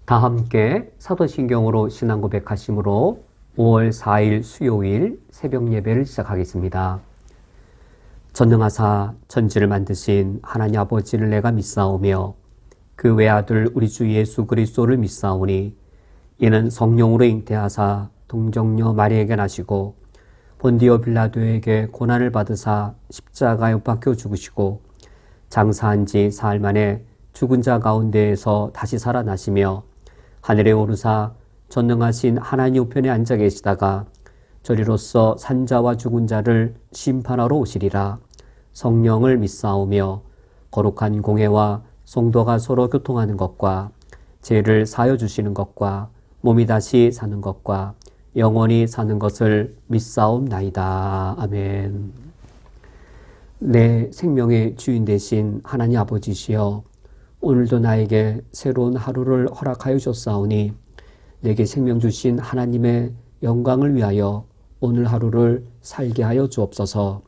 다 함께 사도신경으로 신앙 고백하심으로 5월 4일 수요일 새벽 예배를 시작하겠습니다. 전능하사 천지를 만드신 하나님 아버지를 내가 믿사오며 그 외아들 우리 주 예수 그리스도를 믿사오니 이는 성령으로 잉태하사 동정녀 마리에게 나시고 본디오 빌라도에게 고난을 받으사 십자가에 못 박혀 죽으시고 장사한 지 사흘 만에 죽은 자 가운데에서 다시 살아나시며 하늘에 오르사 전능하신 하나님 우편에 앉아 계시다가 저리로서 산자와 죽은 자를 심판하러 오시리라. 성령을 믿사오며 거룩한 공회와 성도가 서로 교통하는 것과 죄를 사여 주시는 것과 몸이 다시 사는 것과 영원히 사는 것을 믿사옵나이다. 아멘. 내 생명의 주인 되신 하나님 아버지시여, 오늘도 나에게 새로운 하루를 허락하여 주셨사오니 내게 생명 주신 하나님의 영광을 위하여 오늘 하루를 살게 하여 주옵소서.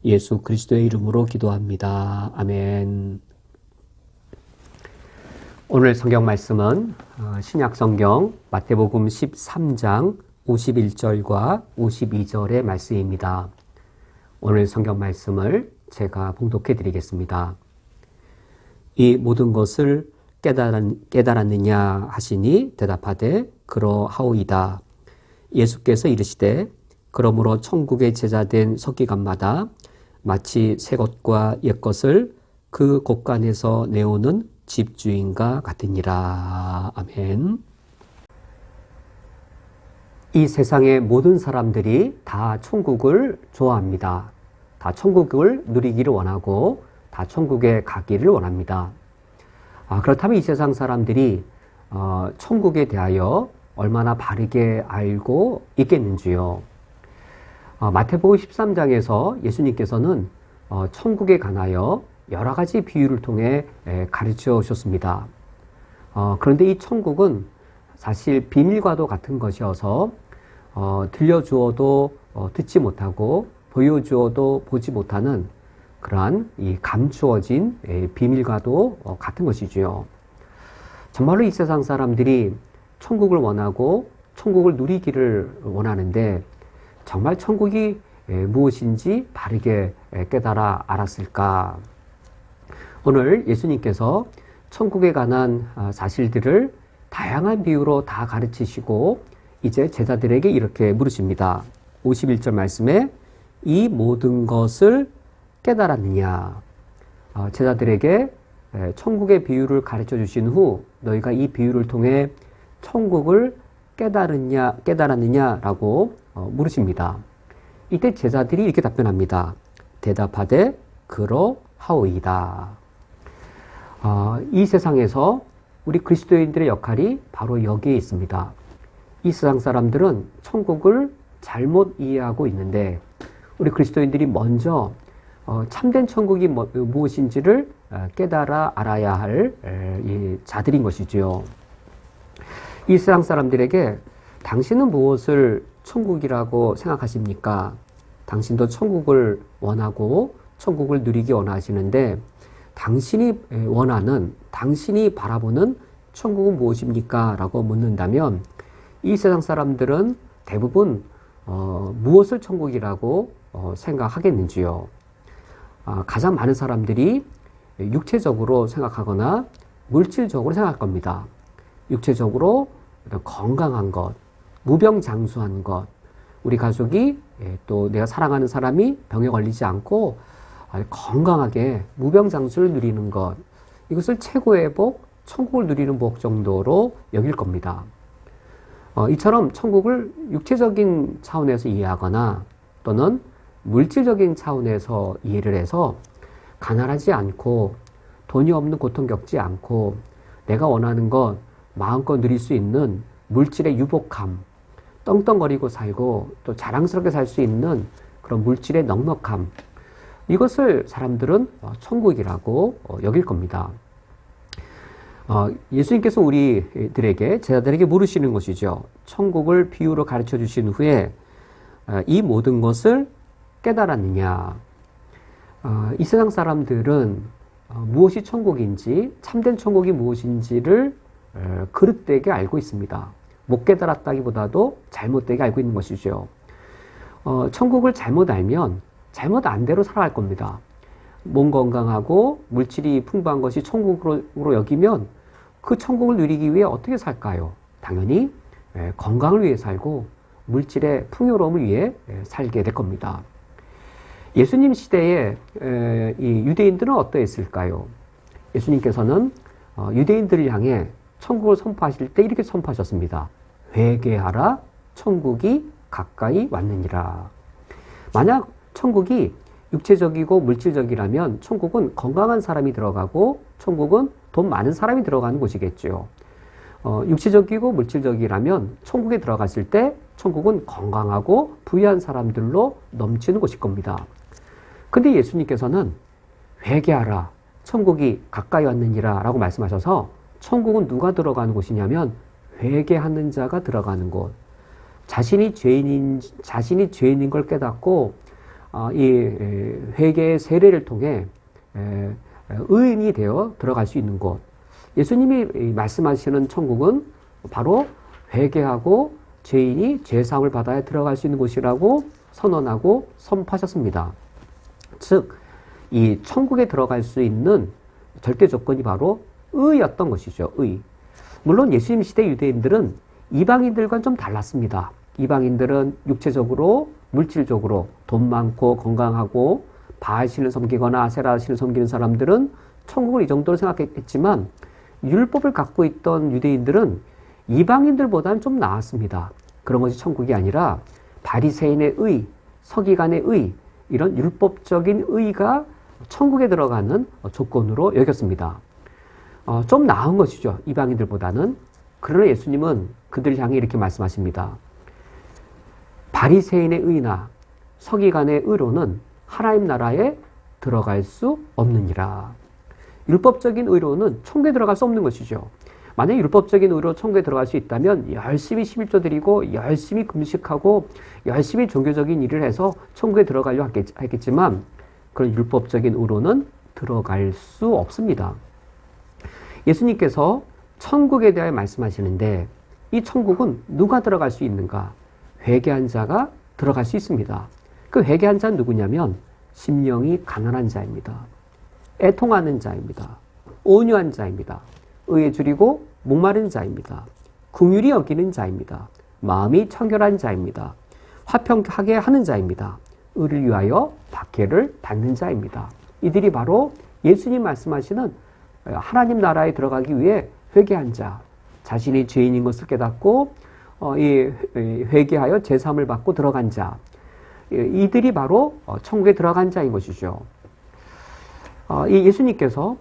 예수 그리스도의 이름으로 기도합니다. 아멘. 오늘 성경 말씀은 신약 성경 마태복음 13장 51절과 52절의 말씀입니다. 오늘 성경 말씀을 제가 봉독해 드리겠습니다. 이 모든 것을 깨달았느냐 하시니 대답하되 그러하오이다. 예수께서 이르시되 그러므로 천국의 제자된 서기관마다 마치 새 것과 옛 것을 그 곳간에서 내오는 집주인과 같으니라. 아멘. 이 세상의 모든 사람들이 다 천국을 좋아합니다. 다 천국을 누리기를 원하고 다 천국에 가기를 원합니다. 그렇다면 이 세상 사람들이 천국에 대하여 얼마나 바르게 알고 있겠는지요. 마태복음 13장에서 예수님께서는 천국에 관하여 여러 가지 비유를 통해 가르쳐 주셨습니다. 그런데 이 천국은 사실 비밀과도 같은 것이어서 들려주어도 듣지 못하고 보여주어도 보지 못하는 그러한 이 감추어진 비밀과도 같은 것이지요. 정말로 이 세상 사람들이 천국을 원하고 천국을 누리기를 원하는데 정말 천국이 무엇인지 바르게 깨달아 알았을까? 오늘 예수님께서 천국에 관한 사실들을 다양한 비유로 다 가르치시고 이제 제자들에게 이렇게 물으십니다. 51절 말씀에 이 모든 것을 깨달았느냐? 제자들에게 천국의 비유를 가르쳐 주신 후 너희가 이 비유를 통해 천국을 깨달았느냐라고 물으십니다. 이때 제자들이 이렇게 답변합니다. 대답하되 그러하오이다. 이 세상에서 우리 그리스도인들의 역할이 바로 여기에 있습니다. 이 세상 사람들은 천국을 잘못 이해하고 있는데 우리 그리스도인들이 먼저 참된 천국이 무엇인지를 깨달아 알아야 할 자들인 것이지요. 이 세상 사람들에게 당신은 무엇을 천국이라고 생각하십니까? 당신도 천국을 원하고 천국을 누리기 원하시는데 당신이 원하는, 당신이 바라보는 천국은 무엇입니까? 라고 묻는다면 이 세상 사람들은 대부분 무엇을 천국이라고 생각하겠는지요? 가장 많은 사람들이 육체적으로 생각하거나 물질적으로 생각할 겁니다. 육체적으로 건강한 것, 무병장수한 것, 우리 가족이 또 내가 사랑하는 사람이 병에 걸리지 않고 건강하게 무병장수를 누리는 것, 이것을 최고의 복, 천국을 누리는 복 정도로 여길 겁니다. 이처럼 천국을 육체적인 차원에서 이해하거나 또는 물질적인 차원에서 이해를 해서 가난하지 않고 돈이 없는 고통 겪지 않고 내가 원하는 것 마음껏 누릴 수 있는 물질의 유복함, 떵떵거리고 살고 또 자랑스럽게 살 수 있는 그런 물질의 넉넉함, 이것을 사람들은 천국이라고 여길 겁니다. 예수님께서 우리들에게, 제자들에게 물으시는 것이죠. 천국을 비유로 가르쳐 주신 후에 이 모든 것을 깨달았느냐? 이 세상 사람들은 무엇이 천국인지, 참된 천국이 무엇인지를 그릇되게 알고 있습니다. 못 깨달았다기보다도 잘못되게 알고 있는 것이죠. 천국을 잘못 알면 잘못 안 대로 살아갈 겁니다. 몸 건강하고 물질이 풍부한 것이 천국으로 여기면 그 천국을 누리기 위해 어떻게 살까요? 당연히 건강을 위해 살고 물질의 풍요로움을 위해 살게 될 겁니다. 예수님 시대에 이 유대인들은 어떠했을까요? 예수님께서는 유대인들을 향해 천국을 선포하실 때 이렇게 선포하셨습니다. 회개하라, 천국이 가까이 왔느니라. 만약 천국이 육체적이고 물질적이라면 천국은 건강한 사람이 들어가고 천국은 돈 많은 사람이 들어가는 곳이겠죠. 육체적이고 물질적이라면 천국에 들어갔을 때 천국은 건강하고 부유한 사람들로 넘치는 곳일 겁니다. 근데 예수님께서는 회개하라, 천국이 가까이 왔느니라 라고 말씀하셔서 천국은 누가 들어가는 곳이냐면 회개하는 자가 들어가는 곳. 자신이 죄인인 걸 깨닫고 이 회개의 세례를 통해 의인이 되어 들어갈 수 있는 곳. 예수님이 말씀하시는 천국은 바로 회개하고 죄인이 죄사함을 받아야 들어갈 수 있는 곳이라고 선언하고 선포하셨습니다. 즉, 이 천국에 들어갈 수 있는 절대 조건이 바로 의였던 것이죠. 의. 물론 예수님 시대 유대인들은 이방인들과는 좀 달랐습니다. 이방인들은 육체적으로, 물질적으로 돈 많고 건강하고 바알신을 섬기거나 아세라신을 섬기는 사람들은 천국을 이 정도로 생각했지만 율법을 갖고 있던 유대인들은 이방인들보다는 좀 나았습니다. 그런 것이 천국이 아니라 바리새인의 의, 서기관의 의, 이런 율법적인 의가 천국에 들어가는 조건으로 여겼습니다. 좀 나은 것이죠. 이방인들보다는. 그러나 예수님은 그들을 향해 이렇게 말씀하십니다. 바리새인의 의나 서기관의 의로는 하나님 나라에 들어갈 수 없느니라. 율법적인 의로는 천국에 들어갈 수 없는 것이죠. 만약에 율법적인 의로 천국에 들어갈 수 있다면 열심히 11조 드리고 열심히 금식하고 열심히 종교적인 일을 해서 천국에 들어가려고 했겠지만 그런 율법적인 의로는 들어갈 수 없습니다. 예수님께서 천국에 대하여 말씀하시는데 이 천국은 누가 들어갈 수 있는가? 회개한 자가 들어갈 수 있습니다. 그 회개한 자는 누구냐면 심령이 가난한 자입니다. 애통하는 자입니다. 온유한 자입니다. 의에 줄이고 목마른 자입니다. 긍휼히 여기는 자입니다. 마음이 청결한 자입니다. 화평하게 하는 자입니다. 의를 위하여 박해를 받는 자입니다. 이들이 바로 예수님 말씀하시는 하나님 나라에 들어가기 위해 회개한 자, 자신이 죄인인 것을 깨닫고 회개하여 제사함을 받고 들어간 자, 이들이 바로 천국에 들어간 자인 것이죠. 예수님께서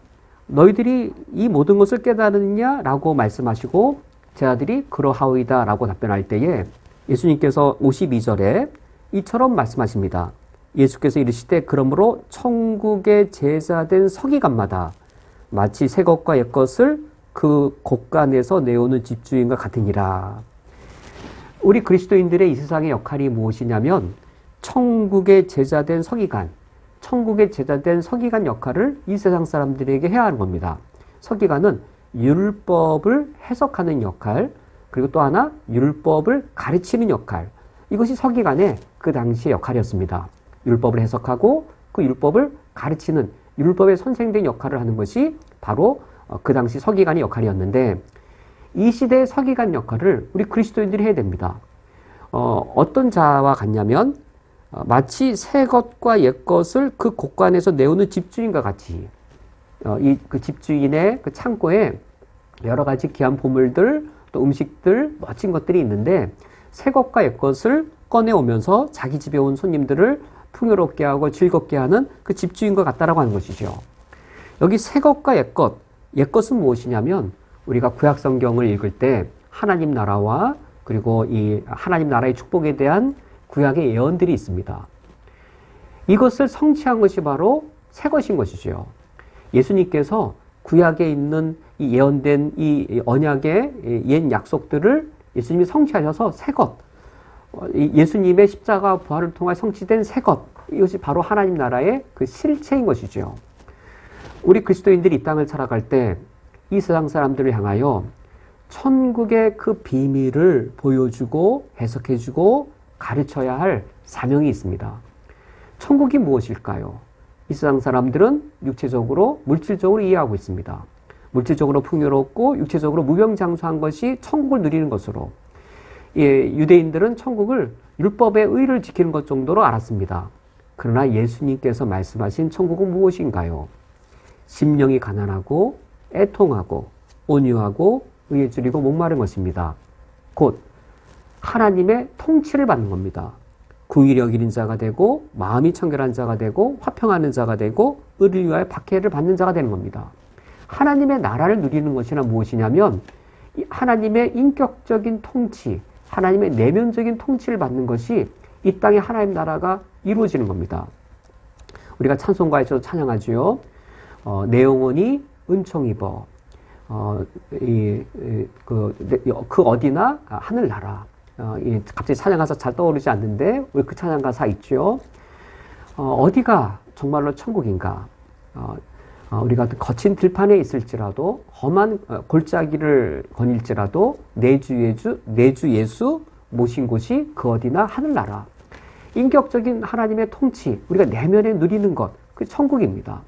너희들이 이 모든 것을 깨달았느냐라고 말씀하시고 제 아들이 그러하오이다 라고 답변할 때에 예수님께서 52절에 이처럼 말씀하십니다. 예수께서 이르시되 그러므로 천국의 제사된 서기관마다 마치 새 것과 옛 것을 그 곳간에서 내오는 집주인과 같으니라. 우리 그리스도인들의 이 세상의 역할이 무엇이냐면 천국의 제자된 서기관, 천국의 제자된 서기관 역할을 이 세상 사람들에게 해야 하는 겁니다. 서기관은 율법을 해석하는 역할, 그리고 또 하나 율법을 가르치는 역할, 이것이 서기관의 그 당시의 역할이었습니다. 율법을 해석하고 그 율법을 가르치는 율법의 선생된 역할을 하는 것이 바로 그 당시 서기관의 역할이었는데 이 시대의 서기관 역할을 우리 그리스도인들이 해야 됩니다. 어떤 자와 같냐면 마치 새 것과 옛 것을 그 곳간에서 내오는 집주인과 같이 그 집주인의 그 창고에 여러 가지 귀한 보물들 또 음식들 멋진 것들이 있는데 새 것과 옛 것을 꺼내오면서 자기 집에 온 손님들을 풍요롭게 하고 즐겁게 하는 그 집주인과 같다라고 하는 것이죠. 여기 새 것과 옛 것, 옛 것은 무엇이냐면 우리가 구약 성경을 읽을 때 하나님 나라와 그리고 이 하나님 나라의 축복에 대한 구약의 예언들이 있습니다. 이것을 성취한 것이 바로 새 것인 것이죠. 예수님께서 구약에 있는 이 예언된 이 언약의 옛 약속들을 예수님이 성취하셔서 새 것, 예수님의 십자가 부활을 통해 성취된 새 것, 이것이 바로 하나님 나라의 그 실체인 것이죠. 우리 그리스도인들이 이 땅을 살아갈 때 이 세상 사람들을 향하여 천국의 그 비밀을 보여주고 해석해주고 가르쳐야 할 사명이 있습니다. 천국이 무엇일까요? 이 세상 사람들은 육체적으로, 물질적으로 이해하고 있습니다. 물질적으로 풍요롭고 육체적으로 무병장수한 것이 천국을 누리는 것으로, 유대인들은 천국을 율법의 의를 지키는 것 정도로 알았습니다. 그러나 예수님께서 말씀하신 천국은 무엇인가요? 심령이 가난하고 애통하고 온유하고 의에 줄이고 목마른 것입니다. 곧 하나님의 통치를 받는 겁니다. 구의력 잃은 자가 되고 마음이 청결한 자가 되고 화평하는 자가 되고 의를 위하여 박해를 받는 자가 되는 겁니다. 하나님의 나라를 누리는 것이나 무엇이냐면 하나님의 인격적인 통치, 하나님의 내면적인 통치를 받는 것이 이 땅에 하나님 나라가 이루어지는 겁니다. 우리가 찬송가에서 찬양하지요. 내 영혼이 은총 입어 그 어디나 하늘나라. 갑자기 찬양가사 잘 떠오르지 않는데 왜 그 찬양가사 있죠? 어디가 정말로 천국인가? 우리가 거친 들판에 있을지라도 험한 골짜기를 거닐지라도 내 주 예수 모신 곳이 그 어디나 하늘나라. 인격적인 하나님의 통치, 우리가 내면에 누리는 것, 그 천국입니다.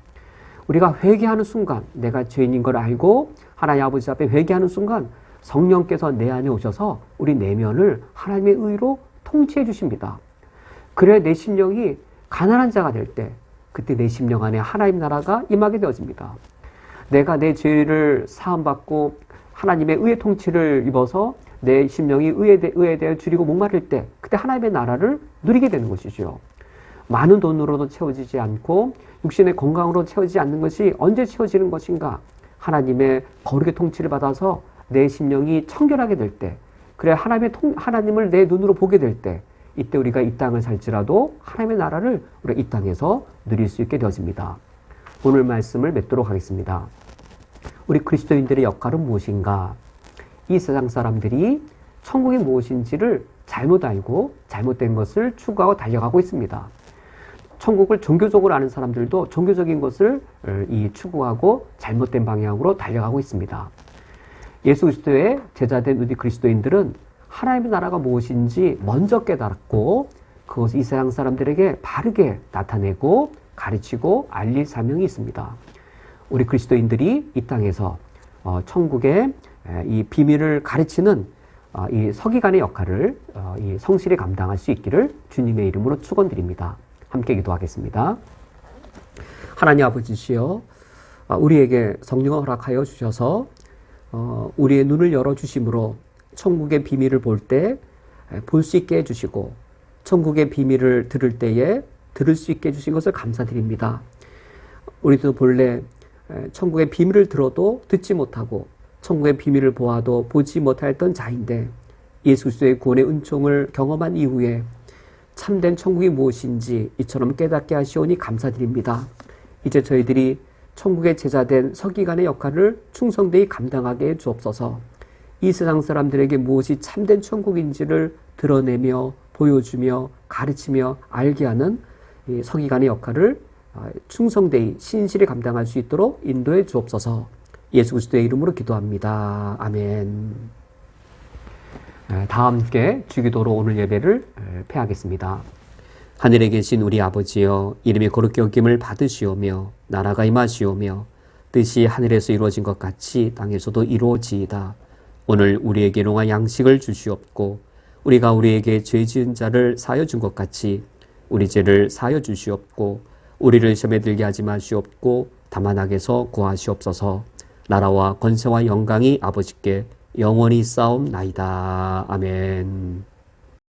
우리가 회개하는 순간, 내가 죄인인 걸 알고 하나님 아버지 앞에 회개하는 순간 성령께서 내 안에 오셔서 우리 내면을 하나님의 의로 통치해 주십니다. 그래 내 심령이 가난한 자가 될 때, 그때 내 심령 안에 하나님 나라가 임하게 되어집니다. 내가 내 죄를 사함받고 하나님의 의의 통치를 입어서 내 심령이 의에 대해 줄이고 목마를 때, 그때 하나님의 나라를 누리게 되는 것이죠. 많은 돈으로도 채워지지 않고 육신의 건강으로 채워지지 않는 것이 언제 채워지는 것인가? 하나님의 거룩의 통치를 받아서 내 심령이 청결하게 될 때, 그래 하나님을 내 눈으로 보게 될 때, 이때 우리가 이 땅을 살지라도 하나님의 나라를 우리가 이 땅에서 누릴 수 있게 되어집니다. 오늘 말씀을 맺도록 하겠습니다. 우리 그리스도인들의 역할은 무엇인가? 이 세상 사람들이 천국이 무엇인지를 잘못 알고 잘못된 것을 추구하고 달려가고 있습니다. 천국을 종교적으로 아는 사람들도 종교적인 것을 추구하고 잘못된 방향으로 달려가고 있습니다. 예수 그리스도의 제자된 우리 그리스도인들은 하나님의 나라가 무엇인지 먼저 깨달았고 그것을 이 세상 사람들에게 바르게 나타내고 가르치고 알릴 사명이 있습니다. 우리 그리스도인들이 이 땅에서 천국의 이 비밀을 가르치는 이 서기관의 역할을 이 성실히 감당할 수 있기를 주님의 이름으로 축원드립니다. 함께 기도하겠습니다. 하나님 아버지시여, 우리에게 성령을 허락하여 주셔서 우리의 눈을 열어주심으로 천국의 비밀을 볼 때 볼 수 있게 해주시고 천국의 비밀을 들을 때에 들을 수 있게 해주신 것을 감사드립니다. 우리도 본래 천국의 비밀을 들어도 듣지 못하고 천국의 비밀을 보아도 보지 못하였던 자인데 예수 그리스도의 구원의 은총을 경험한 이후에 참된 천국이 무엇인지 이처럼 깨닫게 하시오니 감사드립니다. 이제 저희들이 천국의 제자된 서기관의 역할을 충성되이 감당하게 해 주옵소서. 이 세상 사람들에게 무엇이 참된 천국인지를 드러내며 보여주며 가르치며 알게 하는 이 서기관의 역할을 충성되이 신실히 감당할 수 있도록 인도해 주옵소서. 예수 그리스도의 이름으로 기도합니다. 아멘. 다 함께 주기도로 오늘 예배를 폐하겠습니다. 하늘에 계신 우리 아버지여, 이름이 거룩히 여김을 받으시오며 나라가 임하시오며 뜻이 하늘에서 이루어진 것 같이 땅에서도 이루어지이다. 오늘 우리에게 일용할 양식을 주시옵고 우리가 우리에게 죄 지은 자를 사하여 준 것 같이 우리 죄를 사하여 주시옵고 우리를 시험에 들게 하지 마시옵고 다만 악에서 구하시옵소서. 나라와 권세와 영광이 아버지께 영원히 싸움나이다. 아멘.